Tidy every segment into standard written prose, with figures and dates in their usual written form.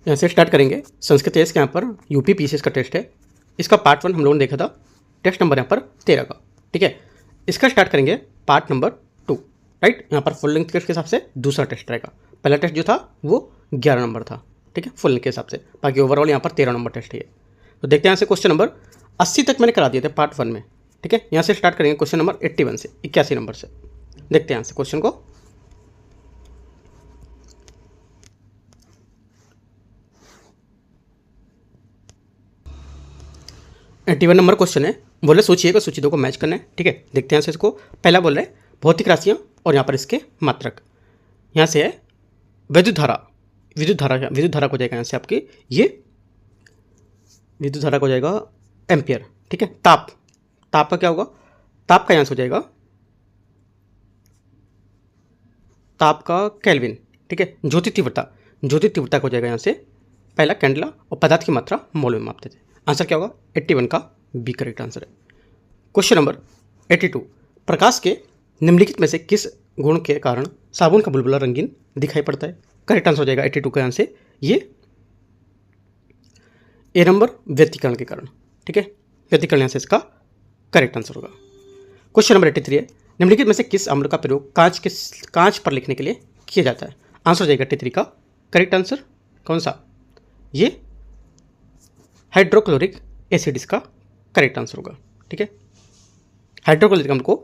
यहाँ से स्टार्ट करेंगे संस्कृत टेस्ट के यहाँ पर यूपी पीसीएस का टेस्ट है। इसका पार्ट 1 हम लोगों ने देखा था, टेस्ट नंबर यहाँ पर 13 का। ठीक है, इसका स्टार्ट करेंगे पार्ट नंबर 2। राइट, यहाँ पर फुल लेंथ के हिसाब से दूसरा टेस्ट रहेगा। पहला टेस्ट जो था वो 11 नंबर था। ठीक है, फुल लेंथ के हिसाब से, बाकी ओवरऑल यहाँ पर 13 नंबर टेस्ट है। तो देखते हैं यहाँ से क्वेश्चन नंबर 80 तक मैंने करा दिए थे पार्ट 1 में। ठीक है, यहाँ से स्टार्ट करेंगे क्वेश्चन नंबर 81 से 81 नंबर से। देखते हैं यहाँ से क्वेश्चन को। एट्टी-वन नंबर क्वेश्चन है, बोले सोचिएगा सूची दो को मैच करना है। ठीक है, देखते हैं यहाँ से इसको। पहला बोल रहे हैं भौतिक राशियाँ और यहाँ पर इसके मात्रक। यहाँ से है विद्युत धारा को जाएगा यहाँ से आपकी, ये विद्युत धारा को जाएगा एम्पियर। ठीक है, ताप का क्या होगा, ताप का यहाँ से हो जाएगा ताप का केल्विन। ठीक है, ज्योति तीव्रता को जाएगा यहाँ से पहला कैंडला, और पदार्थ की मात्रा मोल में मापते थे। आंसर क्या होगा, 81 का बी करेक्ट आंसर है। क्वेश्चन नंबर 82, प्रकाश के निम्नलिखित में से किस गुण के कारण साबुन का बुलबुला रंगीन दिखाई पड़ता है। करेक्ट आंसर हो जाएगा 82 का आंसर ये ए नंबर व्यतिकरण के कारण। ठीक है, व्यतिकरण यहाँ से इसका करेक्ट आंसर होगा। क्वेश्चन नंबर 83 है, निम्नलिखित में से किस अम्ल का प्रयोग कांच पर लिखने के लिए किया जाता है। आंसर हो जाएगा 83 का करेक्ट आंसर कौन सा, ये हाइड्रोक्लोरिक एसिड इसका करेक्ट आंसर होगा। ठीक है, हाइड्रोक्लोरिक अम्ल को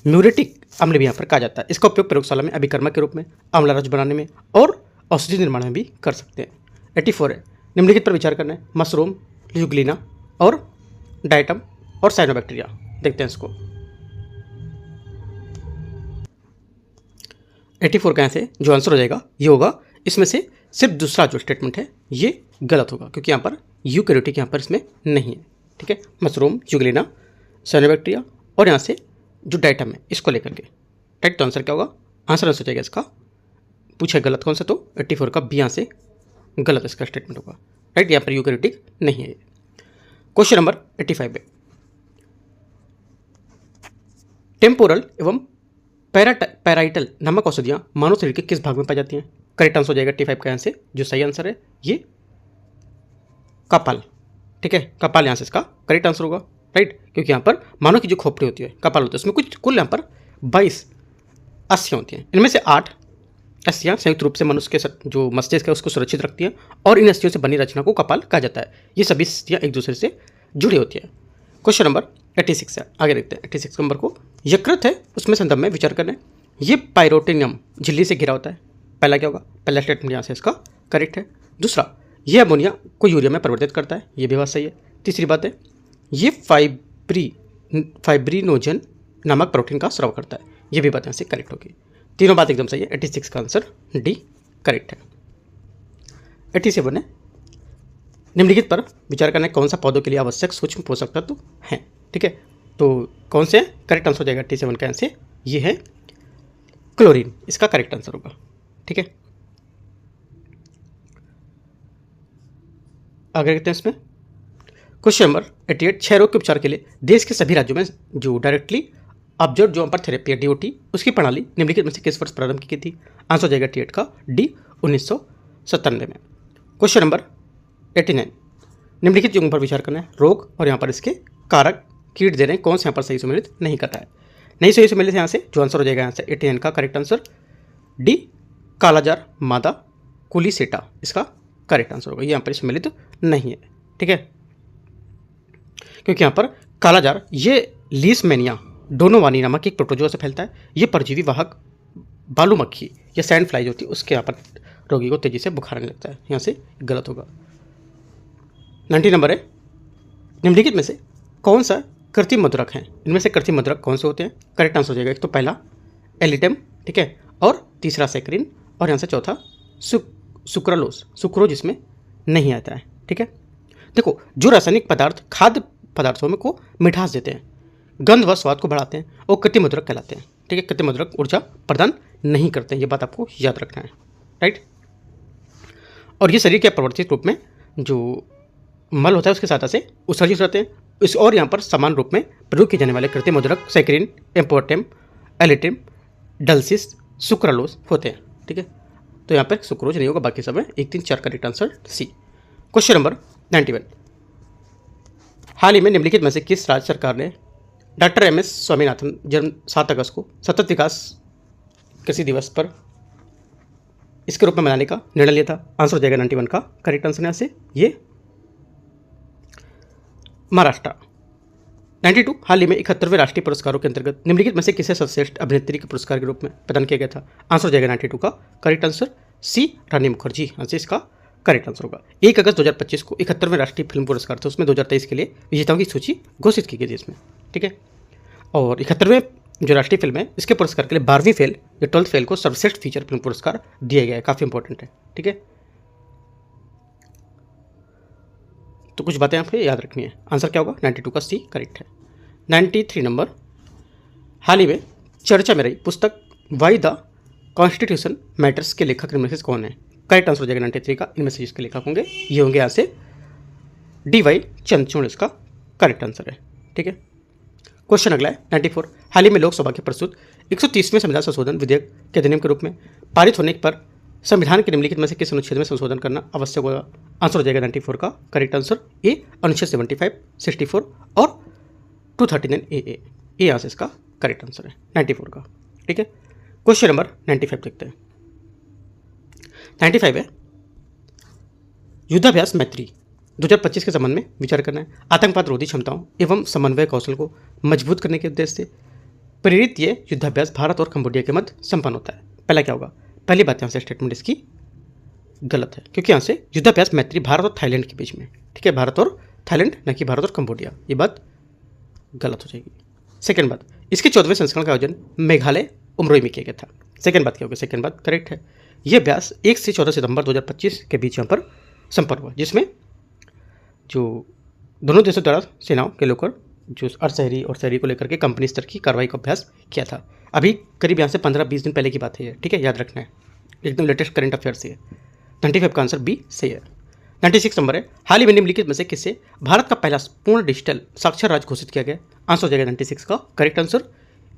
म्यूरेटिक अम्ल भी यहाँ पर कहा जाता है। इसका उपयोग प्रयोगशाला में अभिकर्मक के रूप में, आंवला रस बनाने में और औषधि निर्माण में भी कर सकते हैं। 84 है, निम्नलिखित पर विचार करना है, मशरूम, ल्यूग्लिना और डाइटम और साइनोबैक्टीरिया। देखते हैं इसको। 84 का यहाँ से जो आंसर हो जाएगा ये होगा, इसमें से सिर्फ दूसरा जो स्टेटमेंट है ये गलत होगा, क्योंकि यहाँ पर यूकैरियोटिक यहाँ पर इसमें नहीं है। ठीक है, मशरूम, यूग्लिना, साइनोबैक्टीरिया और यहाँ से जो डाइटम है इसको लेकर के। राइट, तो आंसर क्या होगा, आंसर हो जाएगा इसका, पूछा गलत कौन सा, तो 84 का बी यहाँ से गलत इसका स्टेटमेंट होगा। राइट, यहाँ पर यूकैरियोटिक नहीं है। क्वेश्चन नंबर 85 है, टेम्पोरल एवं पैराइटल नामक औषधियाँ मानव शरीर के किस भाग में पाई जाती हैं। करेक्ट आंसर हो जाएगा 85 का यहाँ से जो सही आंसर है ये कपाल। ठीक है, कपाल यहाँ से इसका करेक्ट आंसर होगा। राइट, क्योंकि यहाँ पर मानव की जो खोपड़ी होती है, कपाल होता है, उसमें कुछ कुल यहाँ पर 22 अस्थियाँ होती हैं। इनमें से 8 अस्थियाँ संयुक्त रूप से मनुष्य के जो मस्तिष्क है उसको सुरक्षित रखती हैं, और इन अस्थियों से बनी रचना को कपाल कहा जाता है। ये सभी अस्थियाँ एक दूसरे से जुड़ी होती हैं। क्वेश्चन नंबर 86 है, आगे देखते हैं। 86 नंबर को यकृत है उसमें संदर्भ में विचार करना है। ये पायरोटिनियम झिल्ली से घिरा होता है। पहला क्या होगा, पहला स्टेटमेंट यहाँ से इसका करेक्ट है। दूसरा, ये अमोनिया को यूरिया में परिवर्तित करता है, ये भी बात सही है। तीसरी बात है, ये फाइब्रिनोजन नामक प्रोटीन का स्राव करता है, ये भी बात यहाँ से करेक्ट होगी। तीनों बात एकदम सही है। 86 का आंसर डी करेक्ट है। 87 है, निम्नलिखित पर विचार करना है, कौन सा पौधों के लिए आवश्यक सूक्ष्म पोषक तत्व हैं। ठीक है, तो कौन से करेक्ट आंसर हो जाएगा 87 का आंसर ये है क्लोरीन, इसका करेक्ट आंसर होगा। ठीक है, आगे देखते हैं इसमें। क्वेश्चन नंबर 88, क्षय रोग के उपचार के लिए देश के सभी राज्यों में जो डायरेक्टली ऑब्जर्व जो पर थेरेपी है डीओटी, उसकी प्रणाली निम्नलिखित में से किस वर्ष प्रारंभ की गई थी। आंसर हो जाएगा 88 का डी 1997 में। क्वेश्चन नंबर 89, निम्नलिखित युग्म पर विचार करना है, रोग और यहाँ पर इसके कारक कीट दे रहे हैं, कौन से यहाँ पर सही सम्मिलित नहीं कर रहा है। नहीं सही सम्मिलित है यहाँ से जो आंसर हो जाएगा यहाँ से 89 का करेक्ट आंसर डी कालाजार मादा कुलीसेटा, इसका करेक्ट आंसर होगा। ये यहाँ पर सम्मिलित नहीं है। ठीक है, क्योंकि यहाँ पर कालाजार ये लीशमैनिया डोनोवानी नामक एक प्रोटोजोआ से फैलता है। ये परजीवी वाहक बालू मक्खी या सैंड फ्लाई होती है, उसके यहाँ पर रोगी को तेजी से बुखार आने लगता है, यहाँ से गलत होगा। 90 नंबर है, निम्नलिखित में से कौन सा कृत्रिम मधुरक है। इनमें से कृत्रिम मधुरक कौन से होते हैं। करेक्ट आंसर हो जाएगा एक तो पहला एलिटम, ठीक है, और तीसरा सैकरिन, और यहाँ से चौथा सुक्रोज इसमें नहीं आता है। ठीक है, देखो जो रासायनिक पदार्थ खाद्य पदार्थों में को मिठास देते हैं, गंध व स्वाद को बढ़ाते हैं, वो कृत्रिम मधुरक कहलाते हैं। ठीक है, कृत्रिम मधुरक ऊर्जा प्रदान नहीं करते हैं, ये बात आपको याद रखना है। राइट, और ये शरीर के प्रवर्तित रूप में जो मल होता है उसके साथ से उत्सर्जित रहते हैं। इस और यहाँ पर समान रूप में प्रयोग किए जाने वाले कृत्रिम मधुरक सैकरिन, एम्पोर्टेम, एलिटिम, डल्सिस, सुक्रालोस होते हैं। ठीक है, तो यहाँ पर सुक्रोज नहीं होगा, बाकी सब है 1, 3, 4 correct answer C. Question number 91, हाल ही में निम्नलिखित में से किस राज्य सरकार ने डॉक्टर एम एस स्वामीनाथन जन्म 7 अगस्त को सतत विकास कृषि दिवस पर इसके रूप में मनाने का निर्णय लिया था? आंसर हो जाएगा 91 का करेक्ट आंसर यहाँ से ये महाराष्ट्र। 92, हाल ही में 71वें राष्ट्रीय पुरस्कारों के अंतर्गत निम्नलिखित में से किसे सर्वश्रेष्ठ अभिनेत्री के पुरस्कार के रूप में प्रदान किया गया था? आंसर हो जाएगा 92 का करेक्ट आंसर सी रानी मुखर्जी आंसर इसका करेक्ट आंसर होगा। 1 अगस्त 2025 को 71वें राष्ट्रीय फिल्म पुरस्कार थे, उसमें 2023 के लिए विजेताओं की सूची घोषित की गई थी इसमें, ठीक है। और 71वें जो राष्ट्रीय फिल्म है इसके पुरस्कार के लिए 12वीं फेल या 12th फेल को सर्वश्रेष्ठ फीचर फिल्म पुरस्कार दिया गया है, काफ़ी इंपॉर्टेंट है, ठीक है। तो कुछ बातें यहाँ पे याद रखनी है। आंसर क्या होगा? 92 का सी करेक्ट है। 93 नंबर, हाल ही में चर्चा में रही पुस्तक वाई द कॉन्स्टिट्यूशन मैटर्स के लेखक इनमें से कौन है? करेक्ट आंसर हो जाएगा 93 का। इनमें से जिसके लेखक होंगे ये होंगे यहाँ से DY चंद्रचूड़, इसका करेक्ट आंसर है, ठीक है। क्वेश्चन अगला है 94, हाल ही में लोकसभा के प्रस्तुत 130वें संविधान संशोधन विधेयक के अधिनियम के रूप में पारित होने पर संविधान के निम्नलिखित में से किस अनुच्छेद में संशोधन करना आवश्यक होगा? आंसर हो जाएगा 94 का करेक्ट आंसर ए अनुच्छेद 75, 64 और 239AA, ये यहाँ से इसका करेक्ट आंसर है 94 का, ठीक है। क्वेश्चन नंबर 95 देखते हैं। 95 है युद्धाभ्यास मैत्री 2025 के संबंध में विचार करना है। आतंकवाद रोधी क्षमताओं एवं समन्वय कौशल को मजबूत करने के उद्देश्य से प्रेरित ये युद्धाभ्यास भारत और कंबोडिया के मध्य संपन्न होता है। पहला क्या होगा? पहली बात यहाँ से स्टेटमेंट इसकी गलत है, क्योंकि यहाँ से युद्धाभ्यास मैत्री भारत और थाईलैंड के बीच में, ठीक है, भारत और थाईलैंड, न कि भारत और कंबोडिया, ये बात गलत हो जाएगी। सेकेंड बात, इसके 14वें संस्करण का आयोजन मेघालय उमरोई में किया गया था। सेकेंड बात क्या होगी? सेकेंड बात करेक्ट है। यह अभ्यास 1 से 14 सितंबर 2025 के बीच यहाँ पर संपन्न हुआ, जिसमें जो दोनों देशों द्वारा सेनाओं के लोग जो अर्धशहरी और शहरी को लेकर के कंपनी स्तर की कार्रवाई का अभ्यास किया था। अभी करीब यहाँ से 15-20 दिन पहले की बात है ये, ठीक है, याद रखना है, एकदम लेटेस्ट करंट अफेयर से है। 95 का आंसर बी सही है। 96 नंबर है, हाल ही में निम्नलिखित में से किसे भारत का पहला पूर्ण डिजिटल साक्षर राज्य घोषित किया गया? आंसर हो जाएगा 96 का करेक्ट आंसर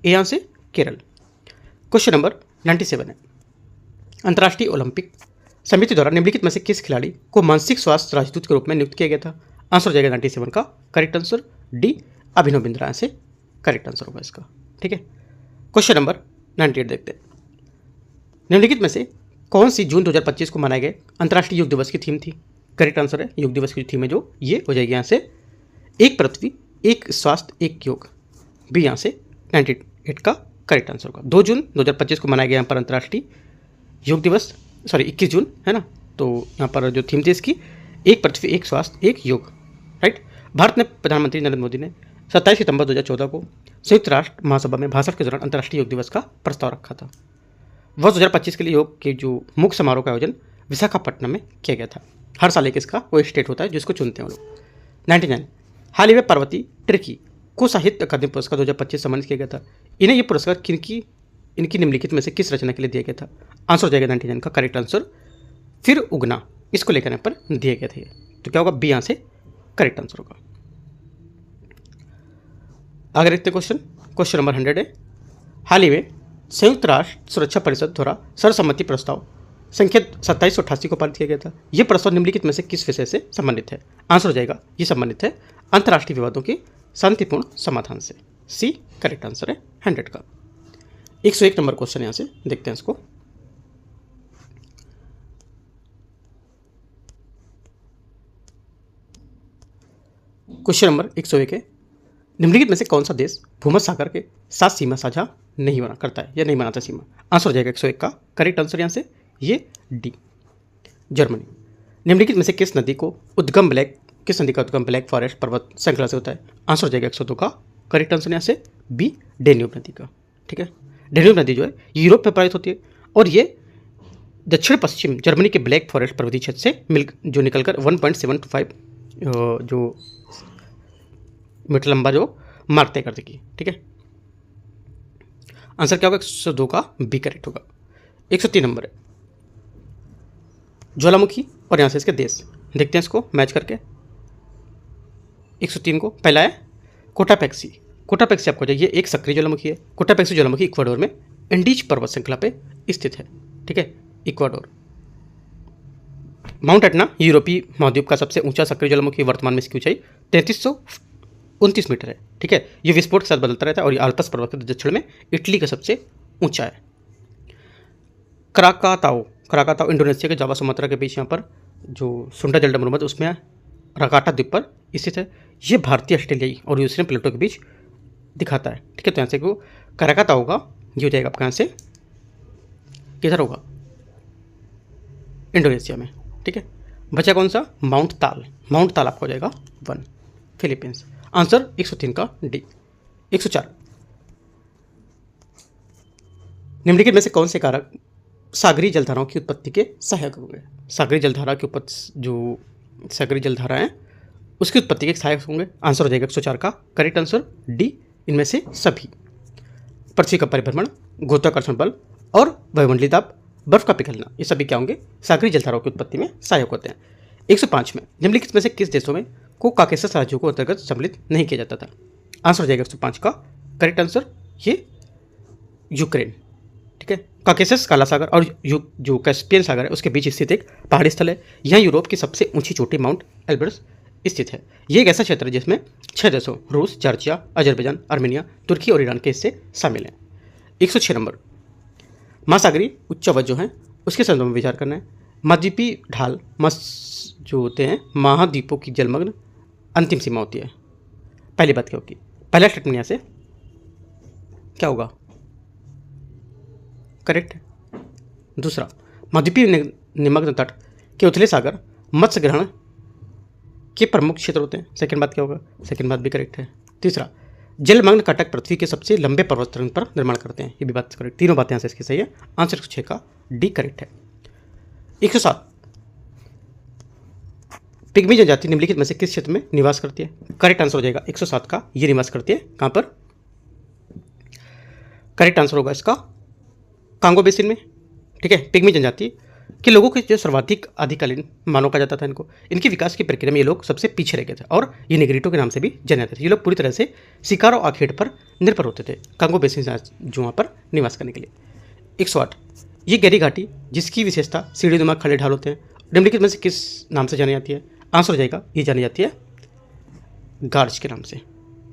ए यहाँ से केरल। क्वेश्चन नंबर 97 है, अंतर्राष्ट्रीय ओलंपिक समिति द्वारा निम्नलिखित में से किस खिलाड़ी को मानसिक स्वास्थ्य राजदूत के रूप में नियुक्त किया गया था? आंसर हो जाएगा 97 का correct answer D Abhinav Bindra से करेक्ट आंसर होगा इसका, ठीक है। क्वेश्चन नंबर 98 देखते हैं। निम्नलिखित में से कौन सी जून 2025 को मनाए गए अंतर्राष्ट्रीय योग दिवस की थीम थी? करेक्ट आंसर है योग दिवस की थीम है जो ये हो जाएगी यहाँ से एक पृथ्वी, एक स्वास्थ्य, एक योग, बी यहाँ से 98 का करेक्ट आंसर होगा। 2 जून 2025 को मनाया गया यहाँ पर अंतर्राष्ट्रीय योग दिवस, सॉरी 21 जून है ना, तो यहाँ पर जो थीम थी इसकी एक पृथ्वी, एक स्वास्थ्य, एक योग, राइट। भारत ने प्रधानमंत्री नरेंद्र मोदी ने 27 सितंबर 2014 को संयुक्त राष्ट्र महासभा में भाषण के दौरान अंतर्राष्ट्रीय योग दिवस का प्रस्ताव रखा था। वर्ष 2025 के लिए योग के जो मुख्य समारोह का आयोजन विशाखापट्टनम में किया गया था। हर साल एक इसका कोई स्टेट होता है जिसको चुनते हैं वो लोग। 99, हाल ही में पार्वती ट्रिकी को साहित्य अकादमी पुरस्कार 2025 सम्मानित किया गया था। इन्हें ये पुरस्कार इनकी निम्नलिखित में से किस रचना के लिए दिया गया था? आंसर हो जाएगा 99 का करेक्ट आंसर फिर उगना, इसको लेकर यहाँ पर दिए गए थे, तो क्या होगा? बी यहाँ से करेक्ट आंसर होगा। आगे देखते क्वेश्चन नंबर 100 है, हाल ही में संयुक्त राष्ट्र सुरक्षा परिषद द्वारा सर्वसम्मति प्रस्ताव संख्या 2788 को पारित किया गया था। यह प्रस्ताव निम्नलिखित में से किस विषय से संबंधित है? आंसर हो जाएगा ये संबंधित है अंतर्राष्ट्रीय विवादों के शांतिपूर्ण समाधान से, सी करेक्ट आंसर है 100 का। 101 नंबर क्वेश्चन यहाँ से देखते हैं इसको। क्वेश्चन नंबर 101 है, निम्नलिखित में से कौन सा देश भूमध्य सागर के साथ सीमा साझा नहीं बना करता है या नहीं बनाता सीमा? आंसर हो जाएगा 101 का करेक्ट आंसर यहाँ से ये डी जर्मनी। निम्नलिखित में से किस नदी का उद्गम ब्लैक फॉरेस्ट पर्वत श्रृंखला से होता है? आंसर हो जाएगा 102 का करेक्ट आंसर यहाँ से बी डेन्यूब नदी का, ठीक है। डेन्यूब नदी जो है यूरोप में प्रवाहित होती है और ये दक्षिण पश्चिम जर्मनी के ब्लैक फॉरेस्ट पर्वतीय क्षेत्र से निकलकर 1.725 जो मीटर लंबा जो मार्ग तय कर देगी, ठीक है। आंसर क्या होगा? 102 का बी करेक्ट होगा। 103 नंबर है, ज्वालामुखी और यहाँ से इसके देश देखते हैं इसको मैच करके। 103 को पहला है कोटापेक्सी आपको चाहिए, एक सक्रिय ज्वालामुखी है। कोटापेक्सी ज्वालामुखी इक्वाडोर में एंडीज पर्वत श्रृंखला पे स्थित है, ठीक है। इक्वाडोर। माउंट एटना यूरोपीय महाद्वीप का सबसे ऊंचा सक्रिय ज्वालामुखी, वर्तमान में इसकी ऊंचाई 3329 मीटर है। ठीक है, ये विस्फोट के साथ बदलता रहता है और ये आल्प्स पर्वत के दक्षिण में इटली का सबसे ऊंचा है। क्राकाताओ इंडोनेशिया के जावा सुमात्रा के बीच यहाँ पर जो सुंडा जलडमरूमध उसमें रकाटा द्वीप पर स्थित है। ये भारतीय, ऑस्ट्रेलियाई और न्यूजीलैंड प्लेटों के बीच दिखाता है। ठीक है, तो यहाँ से क्राकाताओ होगा, ये हो जाएगा आपका यहाँ से किधर होगा, इंडोनेशिया में। ठीक है, बचा कौन सा, माउंट ताल आपका हो जाएगा 1, फिलीपींस। आंसर 103 का डी। 104, निम्नलिखित में से कौन से कारक सागरीय जलधाराओं की उत्पत्ति के सहायक होंगे। सागरीय जलधारा की उत्पत्ति, जो सागरीय जलधारा है उसकी उत्पत्ति के सहायक होंगे। आंसर हो जाएगा 104 का करेक्ट आंसर डी, इनमें से सभी। पृथ्वी का परिभ्रमण, गुरुत्वाकर्षण बल और वायुमंडलीय दाब, बर्फ का पिघलना, ये सभी क्या होंगे, सागरीय जलधाराओं की उत्पत्ति में सहायक होते हैं। 105 में निम्नलिखित में से किस देशों में को काकेशस राज्यों को अंतर्गत सम्मिलित नहीं किया जाता था। आंसर हो जाएगा 105 का करेक्ट आंसर ये यूक्रेन। ठीक है, काकेशस काला सागर और जो कैस्पियन सागर है उसके बीच स्थित एक पहाड़ी स्थल है। यह यूरोप की सबसे ऊंची चोटी माउंट एल्ब्रस स्थित है। ये एक ऐसा क्षेत्र है जिसमें 6 देशों रूस, जॉर्जिया, अजरबैजान, आर्मेनिया, तुर्की और ईरान के हिस्से शामिल हैं। 106 नंबर, महासागरीय उच्चावच जो है उसके संदर्भ में विचार करना है। महाद्वीपीय ढाल जो होते हैं महाद्वीपों की जलमग्न अंतिम सीमा होती है। पहली बात क्या होगी, पहला स्टेटमेंट यहाँ से क्या होगा, करेक्ट है। दूसरा, महाद्वीपीय निमग्न तट के उथले सागर मत्स्य ग्रहण के प्रमुख क्षेत्र होते हैं। सेकंड बात क्या होगा, सेकंड बात भी करेक्ट है। तीसरा, जलमग्न कटक पृथ्वी के सबसे लंबे पर्वत तरंग पर निर्माण करते हैं, ये भी बात करेक्ट। तीनों बातें यहाँ से इसकी सही है। आंसर 106 का डी करेक्ट है। 107, पिग्मी जनजाति निम्नलिखित में से किस क्षेत्र में निवास करती है। करेक्ट आंसर हो जाएगा 107 का, ये निवास करती है कहाँ पर, करेक्ट आंसर होगा इसका कांगो बेसिन में। ठीक है, पिग्मी जनजाति के लोगों के जो सर्वाधिक आदिकालीन मानव कहा जाता था इनको, इनकी विकास की प्रक्रिया में ये लोग सबसे पीछे रह गए थे और ये निग्रिटो के नाम से भी जाने जाते थे। ये लोग पूरी तरह से शिकार और आखेट पर निर्भर होते थे कांगो बेसिन जो वहाँ पर निवास करने के लिए। 108, ये गहरी घाटी जिसकी विशेषता सीढ़ीनुमा खड़े ढाल होते हैं, निम्नलिखित में से किस नाम से जानी जाती है। आंसर हो जाएगा ये जानी जाती है गार्ज के नाम से।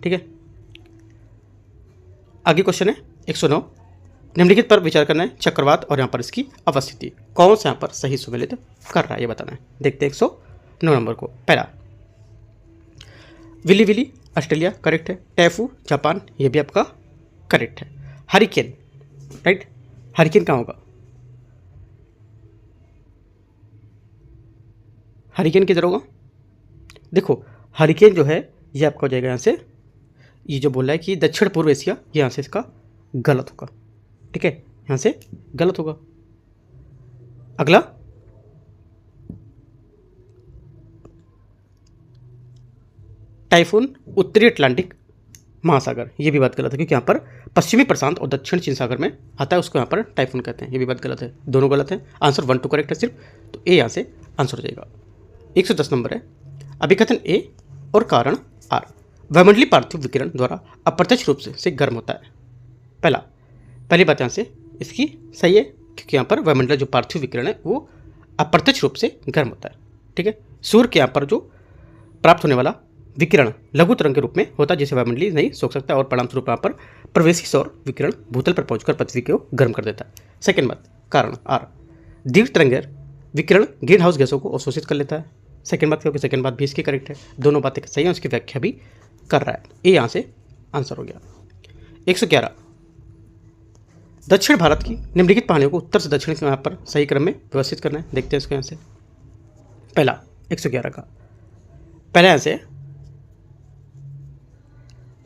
ठीक है, आगे क्वेश्चन है 109, निम्नलिखित पर विचार करना है। चक्रवात और यहाँ पर इसकी अवस्थिति कौन सा यहाँ पर सही सुमेलित कर रहा है ये बताना है। देखते हैं 109 नंबर को। पहला, विली विली ऑस्ट्रेलिया करेक्ट है। टैफू जापान, ये भी आपका करेक्ट है। हरिकेन, राइट, हरिकेन कहाँ होगा, हरिकेन किधर होगा, देखो हरिकेन जो है ये आपका हो जाएगा यहाँ से, ये जो बोल रहा है कि दक्षिण पूर्व एशिया, ये यहाँ से इसका गलत होगा। ठीक है, यहाँ से गलत होगा। अगला, टाइफून उत्तरी अटलांटिक महासागर, ये भी बात गलत है क्योंकि यहाँ पर पश्चिमी प्रशांत और दक्षिण चीन सागर में आता है, उसको यहाँ पर टाइफून कहते हैं, ये भी बात गलत है। दोनों गलत है। आंसर 1 2 करेक्ट है सिर्फ, तो ए यहाँ से आंसर हो जाएगा। 110 नंबर है, अभिकथन ए और कारण आर वायुमंडलीय पार्थिव विकिरण द्वारा अप्रत्यक्ष रूप से गर्म होता है। पहली बात यहाँ से इसकी सही है क्योंकि यहाँ पर वायुमंडलीय जो पार्थिव विकिरण है वो अप्रत्यक्ष रूप से गर्म होता है। ठीक है, सूर्य के यहाँ पर जो प्राप्त होने वाला विकिरण लघु तरंग के रूप में होता है जिसे वायुमंडलीय नहीं सोख सकता और परिणाम स्वरूप यहाँ पर प्रवेशी सौर विकिरण भूतल पर पहुंचकर पृथ्वी को गर्म कर देता है। सेकेंड बात, कारण आर, दीर्घ तरंगेर विकिरण ग्रीन हाउस गैसों को अवशोषित कर लेता है। सेकेंड बात क्योंकि सेकेंड बात भी इसकी करेक्ट है, दोनों बातें सही है, उसकी व्याख्या भी कर रहा है। ये यहाँ से आंसर हो गया। 111, दक्षिण भारत की निम्नलिखित पहाड़ियों को उत्तर से दक्षिण के यहाँ पर सही क्रम में व्यवस्थित करना है। देखते हैं इसको यहाँ से। पहला 111 का पहला यहाँ से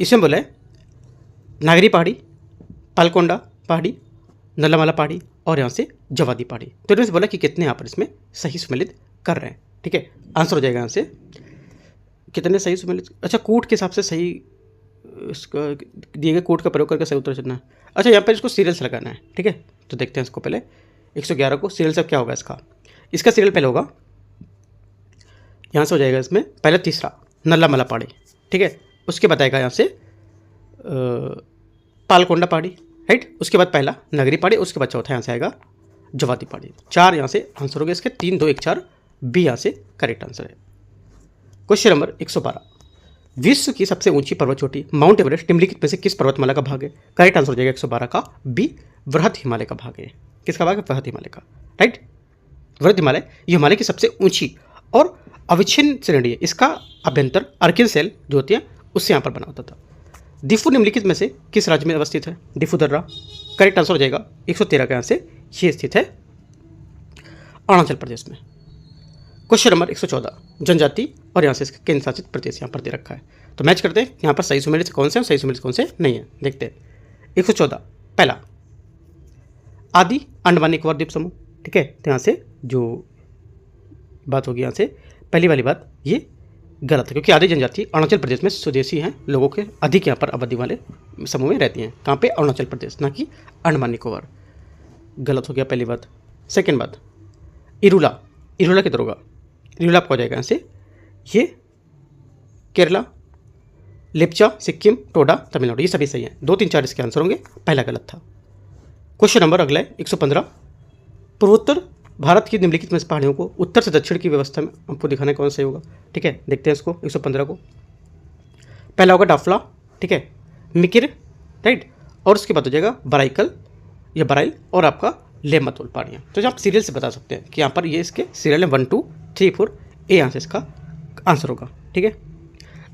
इसमें बोला है नागरी पहाड़ी, पालकोंडा पहाड़ी, नल्लामाला पहाड़ी और यहाँ से जवादी पहाड़ी। तो इन्होंने बोला कि कितने यहाँ पर इसमें सही सम्मिलित कर रहे हैं। ठीक है, आंसर हो जाएगा यहाँ से कितने सही सम्मिलित, अच्छा कूट के हिसाब से सही इसका दिए गए कोड का प्रयोग करके सही उत्तर चुनना है। अच्छा, यहाँ पर इसको सीरियल से लगाना है। ठीक है, तो देखते हैं इसको पहले 111 को सीरियल से क्या होगा इसका सीरियल पहले होगा, यहाँ से हो जाएगा इसमें पहले तीसरा नल्लामाला पहाड़ी। ठीक है, उसके बाद आएगा यहाँ से पालकोंडा पहाड़ी, राइट, उसके बाद पहला नगरी पहाड़ी, उसके बाद चौथा यहाँ से आएगा जवादी पहाड़ी। 4 यहाँ से आंसर हो गया इसके, 3, 2, 1, 4 बी यहाँ से करेक्ट आंसर है। क्वेश्चन नंबर 112, विश्व की सबसे ऊंची पर्वत चोटी माउंट एवरेस्ट निम्नलिखित में से किस पर्वतमाला का भाग है? करेक्ट आंसर हो जाएगा 112 का बी, वृहद हिमालय का भाग है। किसका भाग है? वृहद हिमालय का, राइट। वृहद हिमालय ये हिमालय की सबसे ऊंची और अविच्छिन्न श्रेणी है। इसका अभ्यंतर अर्किन सेल जो होती है उससे यहाँ पर बना होता था। दिफू निम्नलिखित में से किस राज्य में अवस्थित है? दिफू दर्रा। करेक्ट आंसर हो जाएगा 113 का यहाँ से, ये स्थित है अरुणाचल प्रदेश में। क्वेश्चन नंबर 114, जनजाति और यहाँ से इसका केंद्र शासित प्रदेश यहाँ पर दे रखा है, तो मैच करते हैं यहाँ पर सही सुमेलित कौन से हैं, सही सुमेलित कौन से नहीं है, देखते हैं। 114 पहला, आदि अंडमान निकोबार द्वीप समूह, ठीक है। तो यहाँ से जो बात होगी, यहाँ से पहली वाली बात ये गलत है, क्योंकि आदि जनजाति अरुणाचल प्रदेश में स्वदेशी हैं, लोगों के अधिक यहाँ पर आबादी वाले समूह में रहती हैं। कहाँ पे? अरुणाचल प्रदेश, ना कि अंडमान निकोबार। गलत हो गया पहली बात। सेकेंड बात, इरुला, इरुला किधर होगा? इरुला आपको हो जाएगा यहाँ से, ये केरला, लेप्चा सिक्किम, टोडा तमिलनाडु, ये सभी सही हैं। 2, 3, 4 इसके आंसर होंगे, पहला गलत था। क्वेश्चन नंबर अगला है 115, पूर्वोत्तर भारत की निम्नलिखित में से पहाड़ियों को उत्तर से दक्षिण की व्यवस्था में आपको दिखाने कौन सही होगा? ठीक है, देखते हैं इसको 115 को। पहला होगा डाफला, ठीक है, मिकिर, राइट, और उसके बाद हो जाएगा बराइकल या बराइल और आपका लेमतोल पहाड़ियाँ। तो आप सीरियल से बता सकते हैं कि यहाँ पर ये इसके सीरियल है 1, 2, 3, 4, ए यहाँ से इसका आंसर होगा, ठीक है।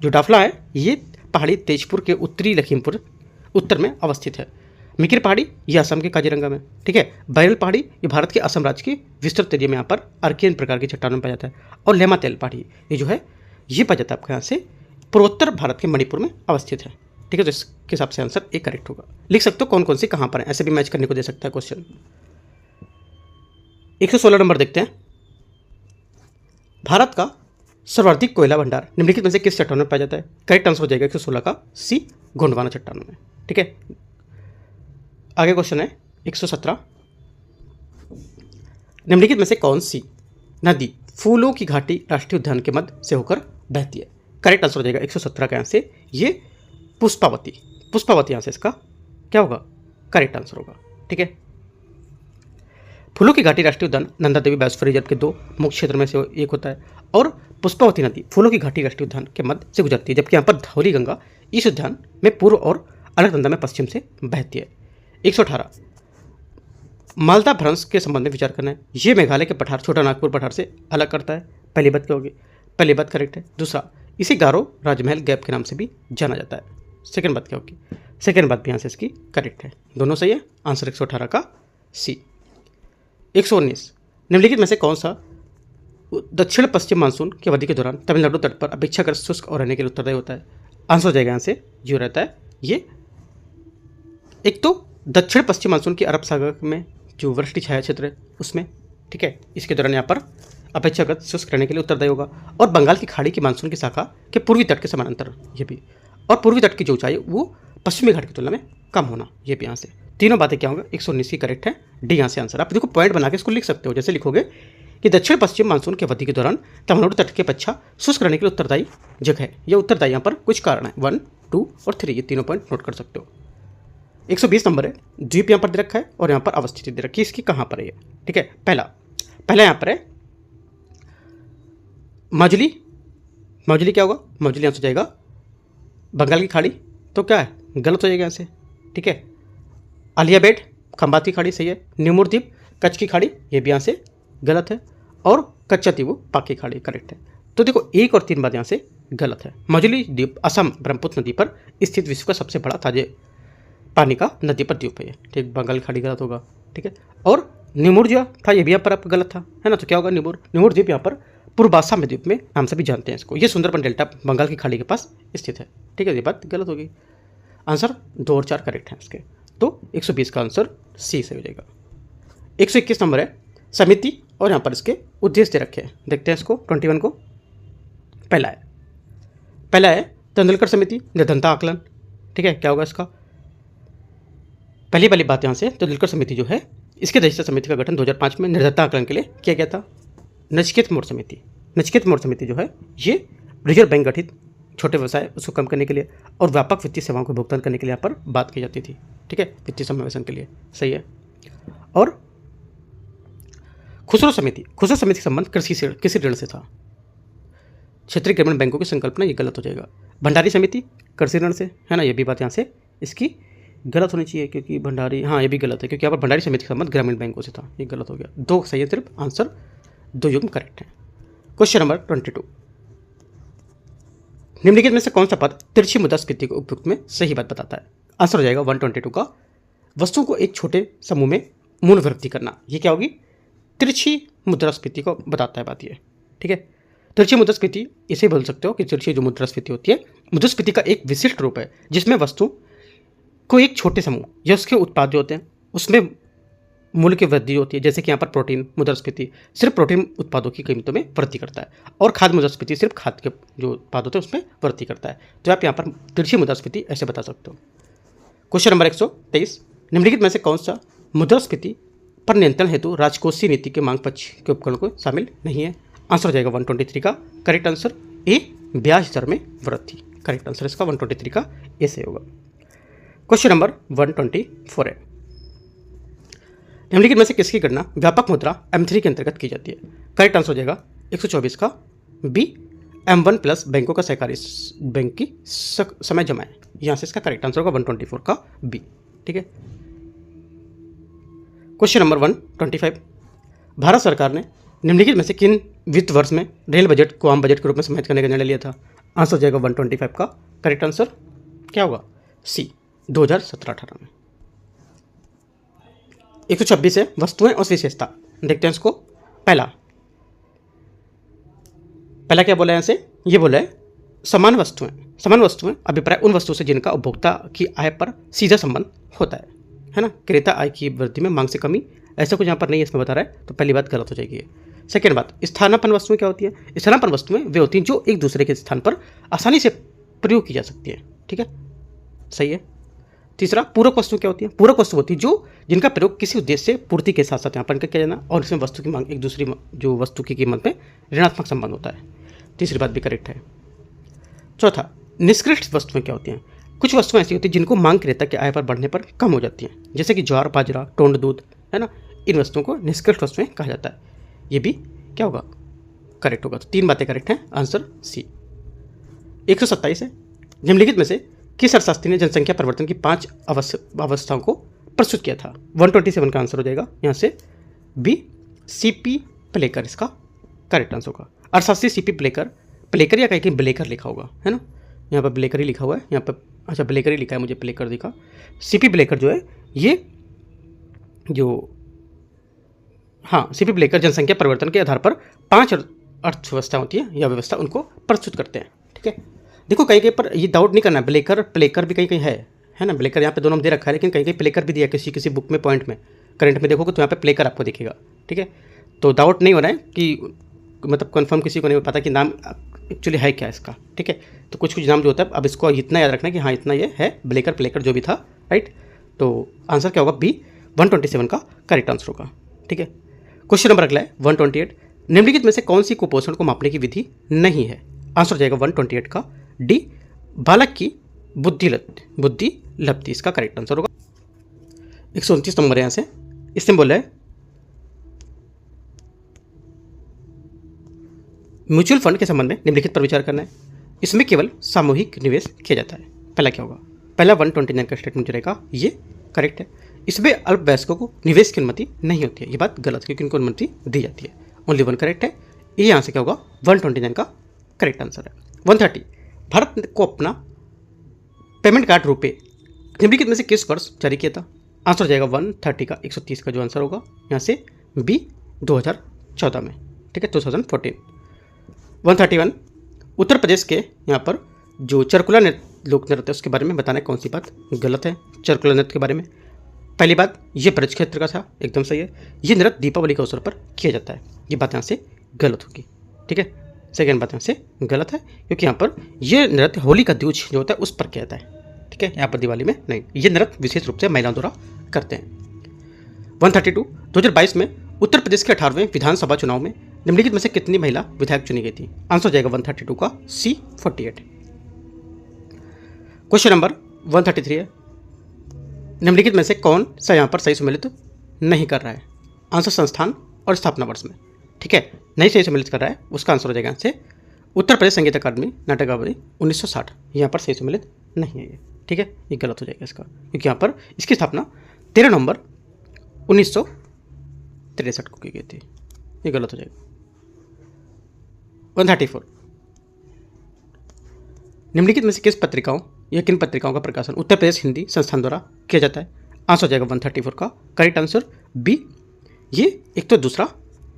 जो डाफला है ये पहाड़ी तेजपुर के उत्तरी लखीमपुर उत्तर में अवस्थित है। मिकिर पहाड़ी ये असम के काजीरंगा में, ठीक है। बैरल पहाड़ी ये भारत के असम राज्य की विस्तृत एरिया में यहाँ पर अर्कियन प्रकार की चट्टानों में पाया जाता है। और लेमातेल पहाड़ी ये जो है ये पाया जाता है आपके यहाँ से पूर्वोत्तर भारत के मणिपुर में अवस्थित है, ठीक है। तो इसके हिसाब से आंसर ए करेक्ट होगा। लिख सकते हो कौन कौन सी कहाँ पर है, ऐसे भी मैच करने को दे सकता है क्वेश्चन। 116 नंबर देखते हैं, भारत का सर्वाधिक कोयला भंडार निम्नलिखित में से किस चट्टानों में पाया जाता है? करेक्ट आंसर हो जाएगा 116 का सी, गोंडवाना चट्टानों में, ठीक है। आगे क्वेश्चन है 117, निम्नलिखित में से कौन सी नदी फूलों की घाटी राष्ट्रीय उद्यान के मध्य से होकर बहती है? करेक्ट आंसर हो जाएगा 117 का यहाँ से, ये पुष्पावती, पुष्पावती यहाँ से इसका क्या होगा? करेक्ट आंसर होगा, ठीक है। फूलों की घाटी राष्ट्रीय उद्यान नंदा देवी बायोस्फीयर रिजर्व के 2 मुख्य क्षेत्र में से एक होता है और पुष्पावती नदी फूलों की घाटी राष्ट्रीय उद्यान के मध्य से गुजरती है, जबकि यहाँ पर धौली गंगा इस उद्यान में पूर्व और अलकनंदा में पश्चिम से बहती है। 118, मालदा भ्रंश के संबंध में विचार करना है। ये मेघालय के पठार छोटा नागपुर पठार से अलग करता है। पहली बात क्या होगी? पहली बात करेक्ट है। दूसरा, इसे गारो राजमहल गैप के नाम से भी जाना जाता है। सेकंड बात क्या होगी? सेकंड बात भी यहाँ से इसकी करेक्ट है, दोनों सही है। आंसर 118 का सी। 119, निम्नलिखित में से कौन सा दक्षिण पश्चिम मानसून की अवधि के दौरान तमिलनाडु तट पर अपेक्षाकृत शुष्क और रहने के लिए उत्तरदायी होता है? आंसर हो जाएगा यहाँ से जो रहता है ये, एक तो दक्षिण पश्चिम मानसून की अरब सागर में जो वृष्टि छाया क्षेत्र है उसमें, ठीक है, इसके दौरान यहाँ पर अपेक्षाकृत शुष्क रहने के लिए उत्तरदायी होगा। और बंगाल की खाड़ी की मानसून की शाखा के पूर्वी तट के समानांतर ये भी, और पूर्वी तट की जो ऊंचाई वो पश्चिमी घाट की तुलना में कम होना, ये भी यहाँ से। तीनों बातें क्या होंगे? 119 की करेक्ट है, डी यहाँ से आंसर। आप देखो पॉइंट बना के इसको लिख सकते हो, जैसे लिखोगे कि दक्षिण पश्चिम मानसून की अवधि के दौरान तमिलनाडु तट के पश्चात शुष्क रहने के लिए उत्तरदायी जगह है। यह उत्तरदायी यहाँ पर कुछ कारण है, 1, 2 और 3, ये तीनों पॉइंट नोट कर सकते हो। 120 नंबर है, द्वीप यहाँ पर दे रखा है और यहाँ पर अवस्थित दे रखी है, इसकी कहाँ पर है ये? ठीक है, पहला यहाँ पर है माजुली। माजुली क्या होगा? माजुली यहाँ से जाएगा बंगाल की खाड़ी, तो क्या है? गलत हो जाएगा यहाँ से, ठीक है। आलियाबेट खंबाती खाड़ी सही है। न्यूमूर द्वीप कच्छ की खाड़ी, ये भी यहाँ से गलत है। और कच्चा द्वीप पाक की खाड़ी करेक्ट है। तो देखो 1 और 3 बात यहाँ से गलत है। माजुली द्वीप असम ब्रह्मपुत्र नदी पर स्थित विश्व का सबसे बड़ा ताजे पानी का नदी पर द्वीप है ये, ठीक। बंगाल की खाड़ी गलत होगा, ठीक है। और न्यूमूर जो था ये भी यहाँ पर आपका गलत था, है ना। तो क्या होगा? न्यूमूर द्वीप यहाँ पर पूर्वासा में द्वीप में नाम से भी जानते हैं इसको। ये सुंदरबन डेल्टा बंगाल की खाड़ी के पास स्थित है, ठीक है। ये बात गलत होगी। आंसर 2 और 4 करेक्ट हैं इसके, तो 120 का आंसर सी से हो जाएगा। 121 नंबर है समिति और यहाँ पर इसके उद्देश्य दे रखे हैं, देखते हैं इसको 21 को। पहला है तेंदुलकर समिति निर्धनता आकलन, ठीक है। क्या होगा इसका? पहली वाली बात यहाँ से, तेंदुलकर समिति जो है इसके अध्यक्षता समिति का गठन 2005 में निर्धनता आकलन के लिए किया गया था। नचिकेत मोड़ समिति जो है ये रिजर्व बैंक गठित छोटे व्यवसाय उसको कम करने के लिए और व्यापक वित्तीय सेवाओं को भुगतान करने के लिए यहाँ पर बात की जाती थी, ठीक है, वित्तीय समावेशन के लिए, सही है। और खुसरो समिति का संबंध कृषि ऋण से था। क्षेत्रीय ग्रामीण बैंकों की संकल्पना ये गलत हो जाएगा। भंडारी समिति कृषि ऋण से, है ना, ये भी बात यहाँ से इसकी गलत होनी चाहिए क्योंकि भंडारी, हाँ ये भी गलत है क्योंकि यहाँ पर भंडारी समिति का संबंध ग्रामीण बैंकों से था, ये गलत हो गया। 2 सही है, सिर्फ आंसर 2 युग्म करेक्ट है। क्वेश्चन नंबर 22, निम्नलिखित में से कौन सा पद तिरछी मुद्रास्फीति के उपयुक्त में सही बात बताता है? आंसर हो जाएगा 122 का वस्तुओं को एक छोटे समूह में मूल्यवृद्धि करना। ये क्या होगी? तिरछी मुद्रास्फीति को बताता है बात ये, ठीक है। तिरछी मुद्रास्फीति इसे बोल सकते हो कि तिरछी जो मुद्रास्फीति होती है, मुद्रास्फीति का एक विशिष्ट रूप है जिसमें वस्तु को एक छोटे समूह या उसके उत्पाद जो होते हैं उसमें मूल्य की वृद्धि होती है। जैसे कि यहाँ पर प्रोटीन मुद्रास्फीति सिर्फ प्रोटीन उत्पादों की कीमतों में वृद्धि करता है और खाद्य मुद्रास्फीति सिर्फ खाद्य के जो उत्पाद होते हैं उसमें वृद्धि करता है। तो आप यहाँ पर तिरछी मुद्रास्फीति ऐसे बता सकते हो। क्वेश्चन नंबर 123, निम्नलिखित में से कौन सा मुद्रास्फीति पर नियंत्रण हेतु राजकोषीय नीति के मांग पक्ष के उपकरण को शामिल नहीं है? आंसर हो जाएगा 123 का करेक्ट आंसर ए, ब्याज दर में वृद्धि। करेक्ट आंसर इसका 123 का ए से होगा। क्वेश्चन नंबर 124 है, निम्नलिखित में से किसकी गणना व्यापक मुद्रा M3 के अंतर्गत की जाती है? करेक्ट आंसर हो जाएगा 124 का बी, M1 प्लस बैंकों का सहकारी बैंक की समय जमाएं। यहाँ से इसका करेक्ट आंसर होगा 124 का बी, ठीक है। क्वेश्चन नंबर 125, भारत सरकार ने निम्नलिखित में से किन वित्त वर्ष में रेल बजट को आम बजट के रूप में समाहित करने का निर्णय लिया था? आंसर हो जाएगा 125 का करेक्ट आंसर क्या होगा? सी, 2017-18 में। 126 है वस्तुएं और विशेषता। देखते हैं इसको। पहला क्या बोला है यहाँ से? ये बोला है समान वस्तुएं अभिप्राय उन वस्तुओं से जिनका उपभोक्ता की आय पर सीधा संबंध होता है ना। क्रेता आय की वृद्धि में मांग से कमी, ऐसा कुछ यहाँ पर नहीं है, इसमें बता रहा है, तो पहली बात गलत हो जाएगी। सेकेंड बात, स्थानापन्न वस्तुएं क्या होती है? स्थानापन्न वस्तुएं वे होती हैं जो एक दूसरे के स्थान पर आसानी से प्रयोग की जा सकती है, ठीक है, सही है। तीसरा, पूरक वस्तु क्या होती है? पूरक वस्तु होती है जो जिनका प्रयोग किसी उद्देश्य से पूर्ति के साथ साथ यहाँ पर किया जाना और इसमें वस्तु की मांग एक दूसरी जो वस्तु की कीमत में ऋणात्मक संबंध होता है। तीसरी बात भी करेक्ट है। चौथा, निष्कृष्ट वस्तुएं क्या होती हैं? कुछ वस्तुएं ऐसी होती हैं जिनको मांग क्रेता के आय पर बढ़ने पर कम हो जाती हैं, जैसे कि ज्वार, बाजरा, टोंड, दूध, है ना। इन वस्तुओं को निष्कृष्ट वस्तुएं कहा जाता है। ये भी क्या होगा? करेक्ट होगा। तो 3 बातें करेक्ट हैं, आंसर सी। 127 है, निम्नलिखित में से किस अर्थशास्त्री ने जनसंख्या परिवर्तन की 5 अवस्थाओं को प्रस्तुत किया था? 127 का आंसर हो जाएगा यहाँ से बी, सीपी प्लेकर इसका करेक्ट आंसर होगा। अर्थशास्त्री सीपी प्लेकर या कहीं ब्लेकर लिखा होगा, है ना, यहाँ पर ब्लेकर ही लिखा हुआ है, यहाँ पर अच्छा ब्लेकर ही लिखा है, मुझे प्लेकर दिखा। सीपी प्लेकर जो है ये जो, हाँ, सीपी प्लेकर जनसंख्या परिवर्तन के आधार पर 5 अर्थव्यवस्था होती है या व्यवस्था उनको प्रस्तुत करते हैं, ठीक है। देखो कहीं पर ये डाउट नहीं करना है, ब्लेकर प्लेकर भी कहीं है ना। ब्लेकर यहाँ पे दोनों में दे रखा है, लेकिन कहीं प्लेकर भी दिया है किसी बुक में, पॉइंट में करंट में देखोगे तो यहाँ पे प्लेकर आपको दिखेगा, ठीक है। तो डाउट नहीं हो रहा है कि मतलब कंफर्म किसी को नहीं पता कि नाम एक्चुअली है क्या इसका, ठीक है। तो कुछ नाम जो होता है, अब इसको इतना याद रखना है कि हाँ इतना ये है, ब्लेकर प्लेकर जो भी था, राइट। तो आंसर क्या होगा? बी, 127 का करेक्ट आंसर होगा, ठीक है। क्वेश्चन नंबर अगला है 128, निम्नलिखित में से कौन सी कुपोषण को मापने की विधि नहीं है? आंसर हो जाएगा 128 का डी, बालक की बुद्धि लब्धि इसका करेक्ट आंसर होगा। 129 नंबर यहाँ से, इसमें बोला है म्यूचुअल फंड के संबंध में निम्नलिखित पर विचार करना है। इसमें केवल सामूहिक निवेश किया जाता है। पहला क्या होगा? पहला 129 का स्टेटमेंट जो रहेगा ये करेक्ट है। इसमें अल्पवयस्कों को निवेश की अनुमति नहीं होती है, ये बात गलत है क्योंकि उनको अनुमति दी जाती है। ओनली 1 करेक्ट है, ये यहाँ से क्या होगा? 129 का करेक्ट आंसर है। 130, भारत को अपना पेमेंट कार्ड रुपए निम्नलिखित में से किस वर्ष जारी किया था? आंसर हो जाएगा 130 का 130 का जो आंसर होगा यहाँ से बी, 2014 में, ठीक है, 2014। 131, उत्तर प्रदेश के यहाँ पर जो चरकुला लोक नृत्य है उसके बारे में बताना है, कौन सी बात गलत है चरकुला नृत्य के बारे में? पहली बात, ये ब्रज क्षेत्र का था, एकदम सही है। ये नृत्य दीपावली के अवसर पर किया जाता है, ये बात यहाँ से गलत होगी, ठीक है। सेकेंड बात यहाँ से गलत है क्योंकि यहाँ पर ये नृत्य होली का दूज जो होता है उस पर किया जाता है, ठीक है, यहाँ पर दिवाली में नहीं। ये नृत्य विशेष रूप से महिलाओं द्वारा करते हैं। 132, 2022 में उत्तर प्रदेश के 18वें विधानसभा चुनाव में निम्नलिखित में से कितनी महिला विधायक चुनी गई थी? आंसर हो जाएगा 132 का सी, 48। क्वेश्चन नंबर 133 है, निम्नलिखित में से कौन सा यहाँ पर सही सम्मिलित नहीं कर रहा है? आंसर संस्थान और स्थापना वर्ष में। ठीक है, नहीं सही सम्मिलित कर रहा है, उसका आंसर हो जाएगा यहाँ से उत्तर प्रदेश संगीत अकादमी नाटक अकादमी 1960। यहाँ पर सही सम्मिलित नहीं है ये। ठीक है, ये गलत हो जाएगा इसका, क्योंकि यहाँ पर इसकी स्थापना 13 नवंबर 1963 को की गई थी। ये गलत हो जाएगा। 134, निम्नलिखित में से किस पत्रिकाओं या किन पत्रिकाओं का प्रकाशन उत्तर प्रदेश हिंदी संस्थान द्वारा किया जाता है? आंसर हो जाएगा 134 का करेक्ट आंसर बी। ये एक तो दूसरा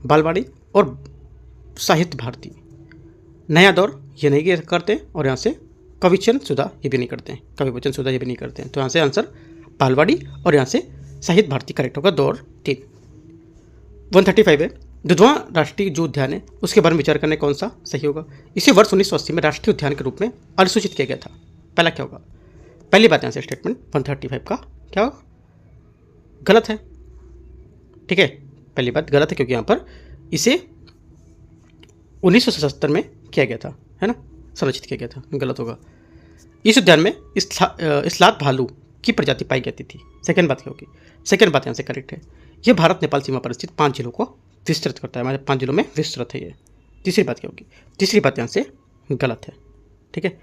बालवाड़ी और साहित्य भारती। नया दौर ये नहीं करते, और यहाँ से कविचंद सुधा ये भी नहीं करते हैं, कविवचन सुधा ये भी नहीं करते हैं। तो यहाँ से आंसर बालवाड़ी और यहाँ से साहित्य भारती करेक्ट होगा, 2 और 3। 135 है, दुधवा राष्ट्रीय जो उद्यान है उसके बारे में विचार करने कौन सा सही होगा? इसे वर्ष 1980 में राष्ट्रीय उद्यान के रूप में अधिसूचित किया गया था। पहला क्या होगा? पहली बात यहाँ से स्टेटमेंट 135 का क्या होगा? गलत है। ठीक है, पहली बात गलत है, क्योंकि यहाँ पर इसे 1977 में किया गया था, है ना, संरचित किया गया था, गलत होगा। इस उद्यान में इस्लात भालू की प्रजाति पाई जाती थी। सेकंड बात क्या होगी? सेकंड बात यहाँ से करेक्ट है। यह भारत नेपाल सीमा पर स्थित 5 जिलों को विस्तृत करता है, हमारे 5 जिलों में विस्तृत है ये। तीसरी बात क्या होगी? तीसरी बात यहाँ से गलत है। ठीक है,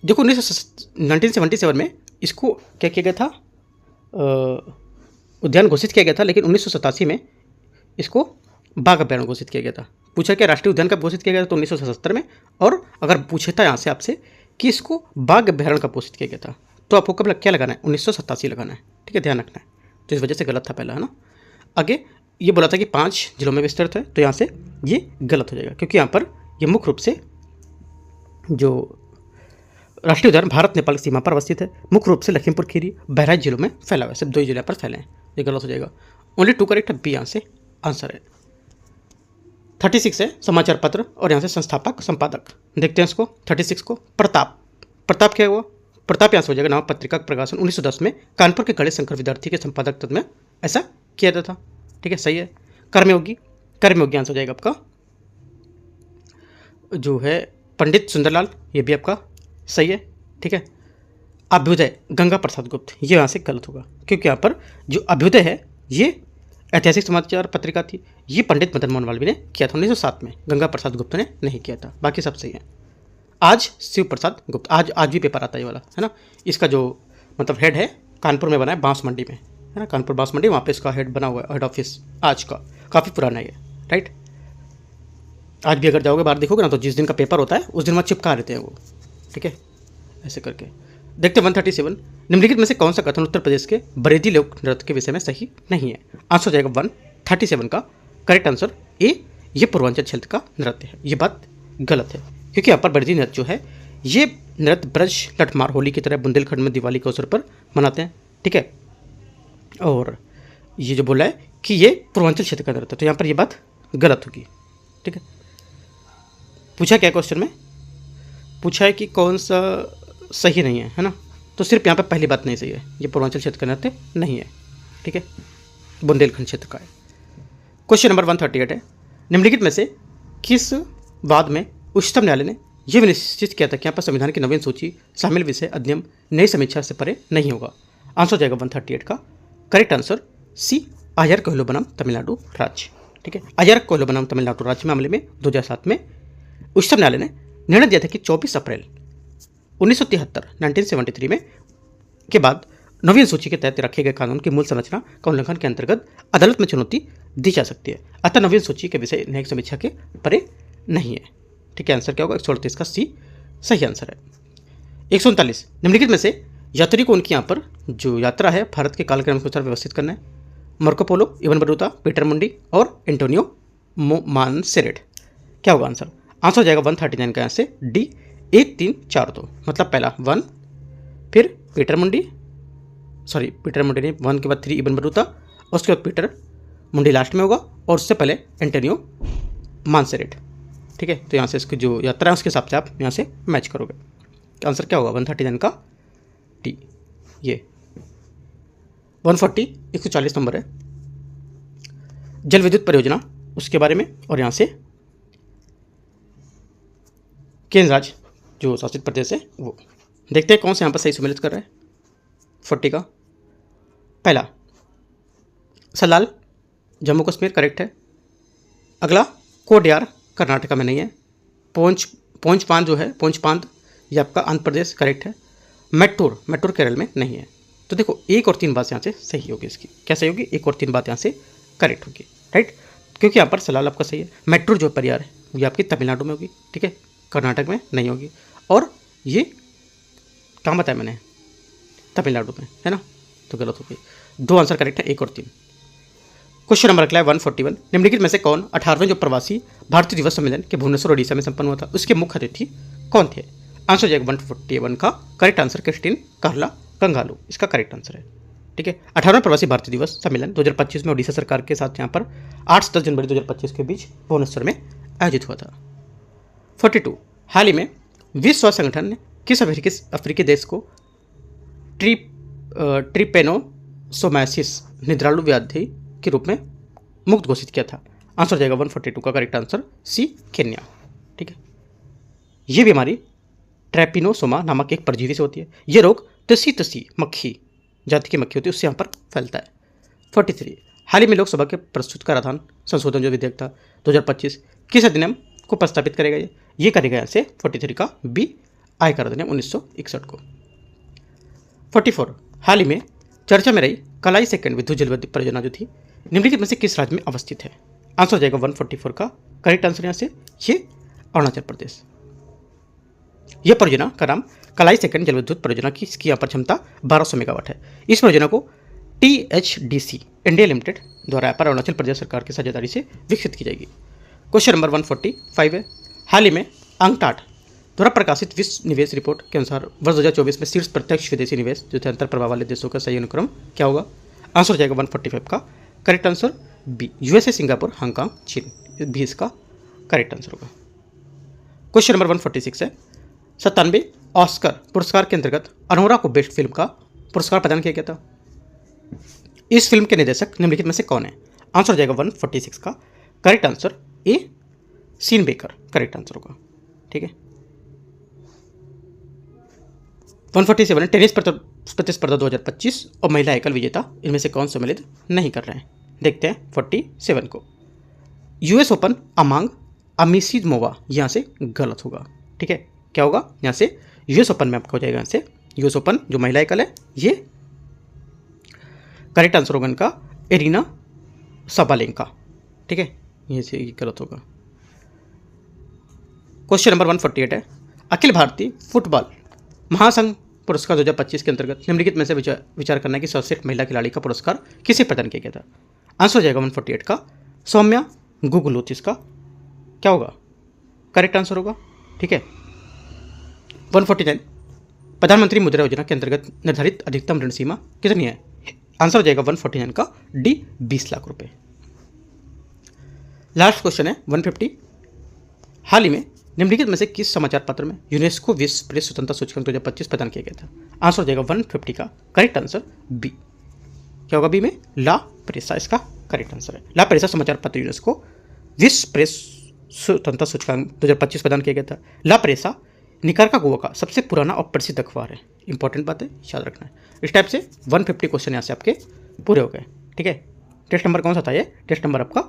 देखो 1977 में इसको क्या किया गया था? उद्यान घोषित किया गया था, लेकिन 1987 में इसको बाघ अभ्यारण्य घोषित किया गया था। पूछा क्या राष्ट्रीय उद्यान कब घोषित किया गया था? तो 1977 में। और अगर पूछे था यहाँ से आपसे कि इसको बाघ अभ्यारण्य कब घोषित किया गया था, तो आपको कब क्या लगाना है? 1987 लगाना है। ठीक है, ध्यान रखना है। तो इस वजह से गलत था पहला, है ना। आगे ये बोला था कि 5 जिलों में विस्तृत है, तो यहाँ से ये गलत हो जाएगा, क्योंकि यहाँ पर ये मुख्य रूप से जो राष्ट्रीय उद्यान भारत नेपाल की सीमा पर अवस्थित है, मुख्य रूप से लखीमपुर खीरी बहराइच जिलों में फैला हुआ है, सिर्फ 2 जिलों पर फैले हैं। ये गलत हो जाएगा। ओनली 2 करेक्ट है, बी यहाँ से आंसर है। 36 है समाचार पत्र और यहाँ से संस्थापक संपादक। देखते हैं इसको 36 को। प्रताप, प्रताप क्या हुआ? प्रताप यहाँ से हो जाएगा नाम पत्रिका का प्रकाशन 1910 में कानपुर के गणेश शंकर विद्यार्थी के संपादक पद में ऐसा किया जाता था। ठीक है, सही है। कर्मयोगी, कर्मयोगी आंसर हो जाएगा आपका जो है पंडित सुंदरलाल, ये भी आपका सही है। ठीक है। अभ्युदय गंगा प्रसाद गुप्त, ये यहाँ से गलत होगा, क्योंकि यहाँ पर जो अभ्युदय है ये ऐतिहासिक समाचार पत्रिका थी, ये पंडित मदन मोहन मालवीय ने किया था 1907 में, गंगा प्रसाद गुप्त ने नहीं किया था। बाकी सब सही है। आज शिव प्रसाद गुप्त, आज भी पेपर आता है ये वाला, है ना। इसका जो मतलब हेड है कानपुर में बना है, बांस मंडी में, है ना, कानपुर बांस मंडी, वहाँ पे इसका हेड बना हुआ है, हेड ऑफिस आज का, काफ़ी पुराना है ये, राइट। आज भी अगर जाओगे बाहर देखोगे ना, तो जिस दिन का पेपर होता है उस दिन वहाँ चिपका रहते हैं वो। ठीक है, ऐसे करके देखते 137। निम्नलिखित में से कौन सा कथन उत्तर प्रदेश के बरेदी लोक नृत्य के विषय में सही नहीं है? आंसर हो जाएगा 137 का करेक्ट आंसर ए, ये पूर्वांचल क्षेत्र का नृत्य है। ये बात गलत है, क्योंकि यहाँ पर बरेदी नृत्य जो है ये नृत्य ब्रज लठमार होली की तरह बुंदेलखंड में दिवाली के अवसर पर मनाते हैं। ठीक है, और ये जो बोला है कि ये पूर्वांचल क्षेत्र का नृत्य, तो यहाँ पर ये बात गलत होगी। ठीक है, पूछा क्या क्वेश्चन में? पूछा है कि कौन सा सही नहीं है, है ना। तो सिर्फ यहाँ पे पहली बात नहीं सही है, ये पूर्वांचल क्षेत्र का नृत्य नहीं है। ठीक है, बुंदेलखंड क्षेत्र का है। क्वेश्चन नंबर 138 है, निम्नलिखित में से किस वाद में उच्चतम न्यायालय ने यह निश्चित किया था कि यहाँ पर संविधान की नवीन सूची शामिल विषय अधिनियम नई समीक्षा से परे नहीं होगा? आंसर हो जाएगा 138 का करेक्ट आंसर सी, आयर कोयलोबनम तमिलनाडु राज्य। ठीक है, आयर कोयलोबनम तमिलनाडु राज्य मामले में 2007 में उच्चतम न्यायालय ने निर्णय दिया था कि 24 अप्रैल 1973 में के बाद नवीन सूची के तहत रखे गए कानून की मूल संरचना का उल्लंघन के अंतर्गत अदालत में चुनौती दी जा सकती है। अतः नवीन सूची के विषय न्यायिक समीक्षा के परे नहीं है। ठीक है, आंसर क्या होगा? 138 का सी सही आंसर है। 139, निम्नलिखित में से यात्री को उनकी यहाँ पर जो यात्रा है भारत के कालक्रम के अनुसार व्यवस्थित करना है। मार्को पोलो, इवन बरूता, पीटर मुंडी और एंटोनियो मानसेरेट। क्या होगा आंसर? आंसर हो जाएगा 139 का यहाँ से डी, 1 3 4 2, मतलब पहला 1, फिर पीटर मुंडी नहीं, 1 के बाद 3 इबन बरूता, और उसके बाद पीटर मुंडी लास्ट में होगा, और उससे पहले एंटोनियो मानसेरेट। ठीक है, तो यहाँ से इसकी जो यात्रा है उसके हिसाब से आप यहाँ से मैच करोगे। आंसर क्या होगा? 139 का टी। ये 140 140 नंबर है, जल विद्युत परियोजना उसके बारे में, और यहाँ से केंद्र राज्य जो शासित प्रदेश है वो। देखते हैं कौन से यहाँ पर सही सम्मिलित कर रहा है। 40 का पहला सलाल जम्मू कश्मीर करेक्ट है। अगला कोडयार कर्नाटका में नहीं है। पोंचपान जो है पोंचपान ये आपका आंध्र प्रदेश करेक्ट है। मैट्टूर केरल में नहीं है। तो देखो 1 और 3 बात यहाँ से सही होगी इसकी। क्या सही होगी? 1 और 3 बात यहाँ से करेक्ट होगी, राइट, क्योंकि यहाँ पर सलाल आपका सही है। मैट्टूर जो परियार है ये आपकी तमिलनाडु में होगी, ठीक है, कर्नाटक में नहीं होगी। और ये कहाँ बताया मैंने? तमिलनाडु में, है ना, तो गलत हो गई। 2 आंसर करेक्ट है, 1 और 3। क्वेश्चन नंबर अगला है 141। निम्नलिखित में से कौन 18वें जो प्रवासी भारतीय दिवस सम्मेलन के भुवनेश्वर ओडिशा में संपन्न हुआ था उसके मुख्य अतिथि कौन थे? आंसर जाएगा 141 का करेक्ट आंसर क्रिस्टीन कार्ला कंगालू इसका करेक्ट आंसर है, ठीक है। 18वें प्रवासी भारतीय दिवस सम्मेलन 2025 में ओडिशा सरकार के साथ यहाँ पर 8 से 10 जनवरी 2025 के बीच भुवनेश्वर में आयोजित हुआ था। 42 हाल ही में विश्व स्वास्थ्य संगठन ने किस अफ्रीकी देश को ट्रिपेनोसोमाइसिस निद्रालु व्याधि के रूप में मुक्त घोषित किया था? आंसर जाएगा 142 का करेक्ट आंसर सी केन्या, ठीक है। ये बीमारी ट्रैपिनोसोमा नामक एक परजीवी से होती है। ये रोग तसी मक्खी जाति की मक्खी होती है उससे यहाँ पर फैलता है। 43 हाल ही में लोकसभा के प्रस्तुत कराधान संशोधन जो विधेयक था 2025 किस अधिनियम को प्रस्तावित करेगा? ये करेगा यहाँ से 43 का बी आयकर अधिनियम 1961 को। 44 हाल ही में चर्चा में रही कलाई सेकंड विद्युत जल विद्युत परियोजना जो थी निम्नलिखित में से किस राज्य में अवस्थित है? आंसर जाएगा 144 का करेक्ट आंसर यहाँ से ये अरुणाचल प्रदेश। यह परियोजना का नाम कलाई सेकंड जल विद्युत परियोजना की इसकी यहाँ पर क्षमता 1200 मेगावाट है। इस परियोजना को THDC इंडिया लिमिटेड द्वारा पर अरुणाचल प्रदेश सरकार की साझेदारी से विकसित की जाएगी। क्वेश्चन नंबर 145 है। हाल ही में अंकटाड द्वारा प्रकाशित विश्व निवेश रिपोर्ट के अनुसार वर्ष 2024 में शीर्ष प्रत्यक्ष विदेशी निवेश जो थे अंतर प्रभाव वाले देशों का सही अनुक्रम क्या होगा? आंसर जाएगा 145 का correct answer B USA, Singapore, Hong Kong, चीन भी इसका करेक्ट आंसर होगा। क्वेश्चन नंबर 146 है। 97 ऑस्कर पुरस्कार के अंतर्गत अरोरा को बेस्ट फिल्म का पुरस्कार प्रदान किया गया था। इस फिल्म के निर्देशक निम्नलिखित में से कौन है? आंसर जाएगा 146 का correct answer A Sean Baker correct answer होगा, ठीक है। 147 है। टेनिस प्रतिस्पर्धा 2025 और महिला एकल विजेता इनमें से कौन सम्मिलित नहीं कर रहे हैं? देखते हैं 47 को। US ओपन अमांग अमिसिमोवा यहाँ से गलत होगा, ठीक है। क्या होगा यहाँ से? US ओपन में आपका हो जाएगा यहाँ से US ओपन जो महिला एकल है ये करेक्ट आंसर होगा इनका एरिना सबालेंका, ठीक है, ये से गलत होगा। क्वेश्चन नंबर 148 है। अखिल भारतीय फुटबॉल महासंघ पुरस्कार 2025 के अंतर्गत निम्नलिखित में से विचार करना है कि सर्वश्रेष्ठ महिला खिलाड़ी का पुरस्कार किसे प्रदान किया गया था? आंसर हो जाएगा 148 का सौम्या गुगुलोथ इसका क्या होगा? करेक्ट आंसर होगा, ठीक है। 149 प्रधानमंत्री मुद्रा योजना के अंतर्गत निर्धारित अधिकतम ऋण सीमा कितनी है? आंसर हो जाएगा 149 का डी 20 लाख रुपए। लास्ट क्वेश्चन है 150। हाल ही में निम्नलिखित में से किस समाचार पत्र में यूनेस्को विश्व प्रेस स्वतंत्रता सूचकांक 2025 प्रदान किया गया था? आंसर हो जाएगा 150 का करेक्ट आंसर बी। क्या होगा बी में? ला प्रेसा इसका करेक्ट आंसर है। ला प्रेसा समाचार पत्र यूनेस्को विश्व प्रेस स्वतंत्रता सूचकांक 2025 प्रदान किया गया था। ला प्रेसा निकारागुआ का सबसे पुराना और प्रसिद्ध अखबार है। इंपॉर्टेंट बात है, याद रखना है। इस टाइप से 150 क्वेश्चन यहाँ से आपके पूरे हो गए, ठीक है। टेस्ट नंबर कौन सा था? ये टेस्ट नंबर आपका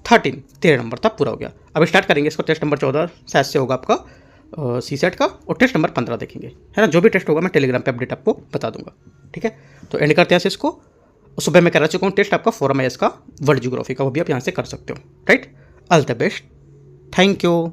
13 नंबर था, पूरा हो गया। अब स्टार्ट करेंगे इसको। टेस्ट नंबर 14 शायद से होगा आपका CSET का, और टेस्ट नंबर 15 देखेंगे, है ना। जो भी टेस्ट होगा मैं टेलीग्राम पे अपडेट आपको बता दूंगा, ठीक है। तो एंड करते हैं से इसको। सुबह मैं करा चुका हूँ टेस्ट आपका फोरम IAS का वर्ल्ड ज्योग्राफी का, वो भी आप यहाँ से कर सकते हो, right. All the best, thank you.